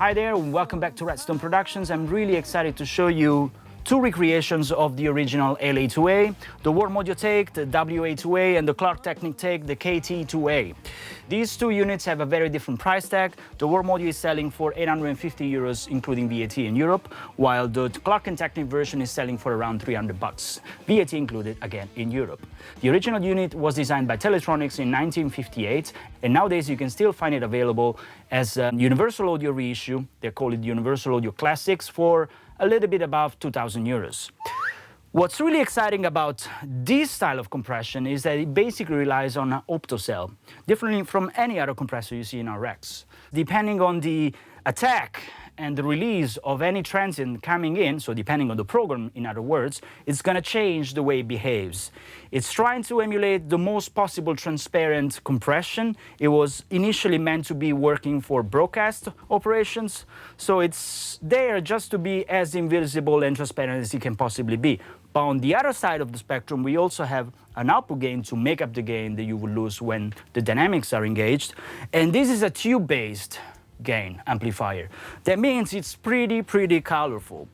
Hi there, welcome back to RedStone Productions. I'm really excited to show you two recreations of the original LA2A, the warm audio take, the WA-2A, and the Klark Teknik take, the KT-2A. These two units have a very different price tag. The warm audio is selling for 850 euros, including VAT in Europe, while the Klark Teknik version is selling for around 300 bucks, VAT included again in Europe. The original unit was designed by Teletronics in 1958, and nowadays you can still find it available as a Universal Audio reissue. They call it Universal Audio Classics for a little bit above 2,000 euros. What's really exciting about this style of compression is that it basically relies on an optocell, differently from any other compressor you see in our racks. Depending on the attack and the release of any transient coming in, so depending on the program, in other words, it's going to change the way it behaves. It's trying to emulate the most possible transparent compression. It was initially meant to be working for broadcast operations, so it's there just to be as invisible and transparent as it can possibly be. But on the other side of the spectrum, we also have an output gain to make up the gain that you will lose when the dynamics are engaged. And this is a tube-based gain amplifier. That means it's pretty colorful.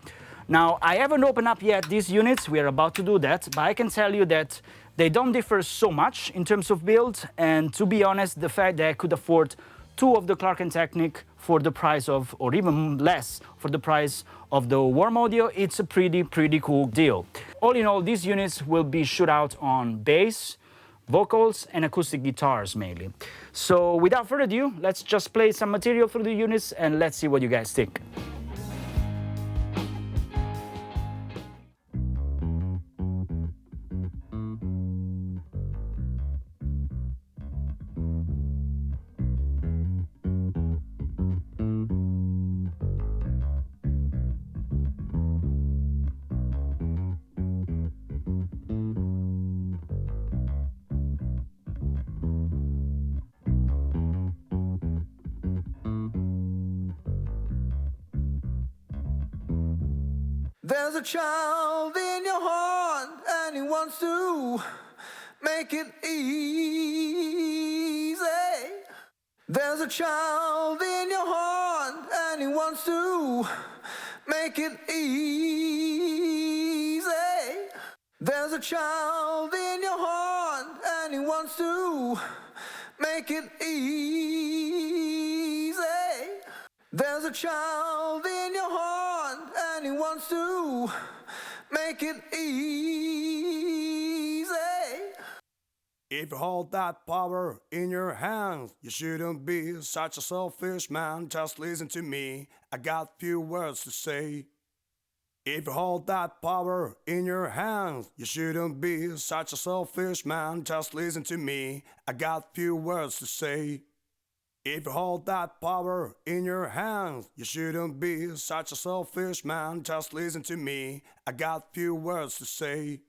Now, I haven't opened up yet these units. We are about to do that, but I can tell you that they don't differ so much in terms of build. And to be honest, the fact that I could afford two of the Klark Teknik for the price of, or even less, for the price of the warm audio, it's a pretty cool deal. All in all, these units will be shoot out on bass, vocals, and acoustic guitars mainly. So without further ado, let's just play some material through the units and let's see what you guys think. There's a child in your heart and he wants to make it easy. There's a child in your heart and he wants to make it easy. There's a child in your heart and he wants to make it easy. There's a child in your heart and he wants to make it easy. If you hold that power in your hands, you shouldn't be such a selfish man. Just listen to me, I got few words to say. If you hold that power in your hands, you shouldn't be such a selfish man. Just listen to me, I got few words to say. If you hold that power in your hands, you shouldn't be such a selfish man. Just listen to me, I got few words to say.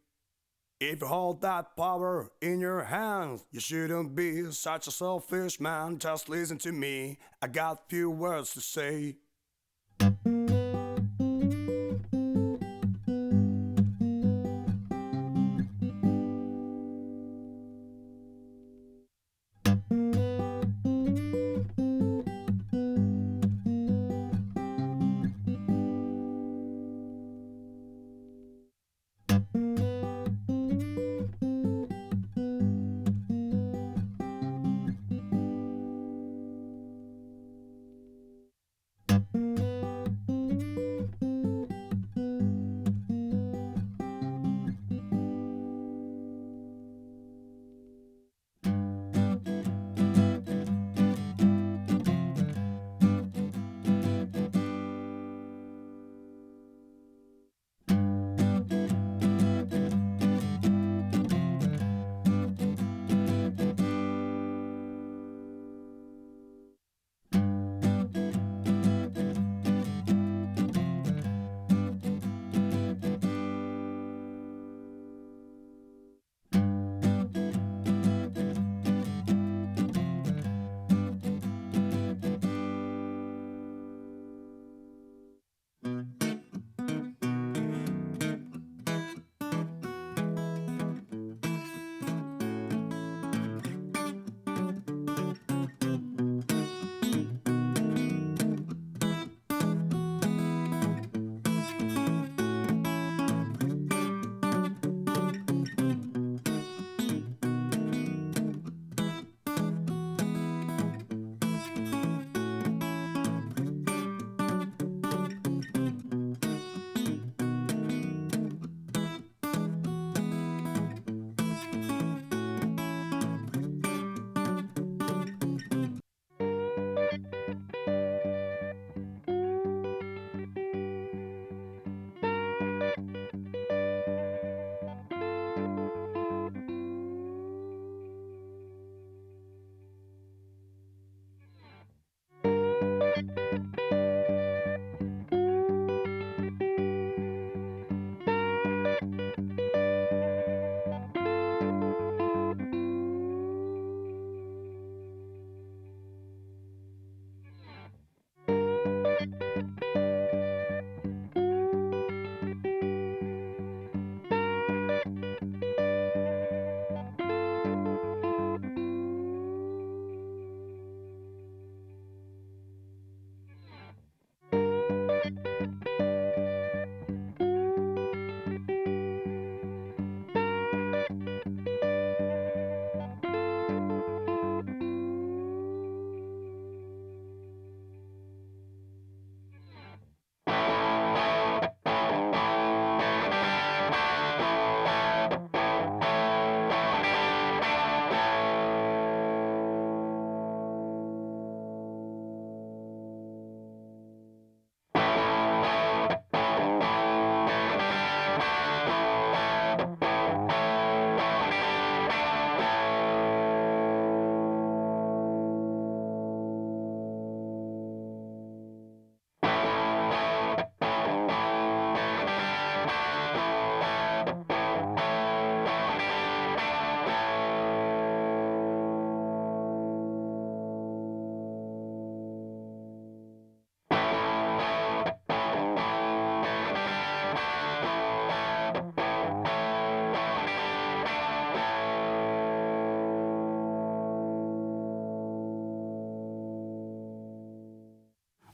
If you hold that power in your hands, you shouldn't be such a selfish man. Just listen to me, I got few words to say.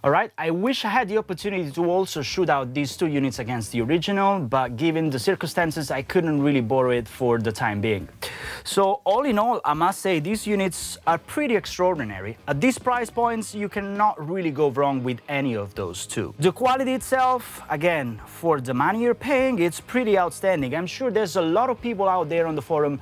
Alright, I wish I had the opportunity to also shoot out these two units against the original, but given the circumstances, I couldn't really borrow it for the time being. So all in all, I must say these units are pretty extraordinary. At these price points, you cannot really go wrong with any of those two. The quality itself, again, for the money you're paying, it's pretty outstanding. I'm sure there's a lot of people out there on the forum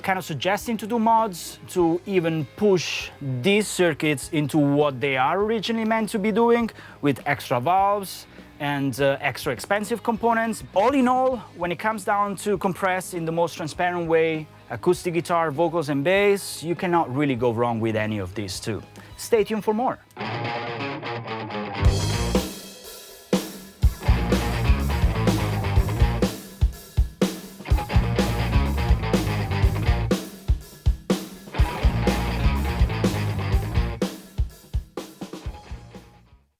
kind of suggesting to do mods to even push these circuits into what they are originally meant to be doing, with extra valves and extra expensive components. All in all, when it comes down to compress in the most transparent way, acoustic guitar, vocals and bass, you cannot really go wrong with any of these two. Stay tuned for more.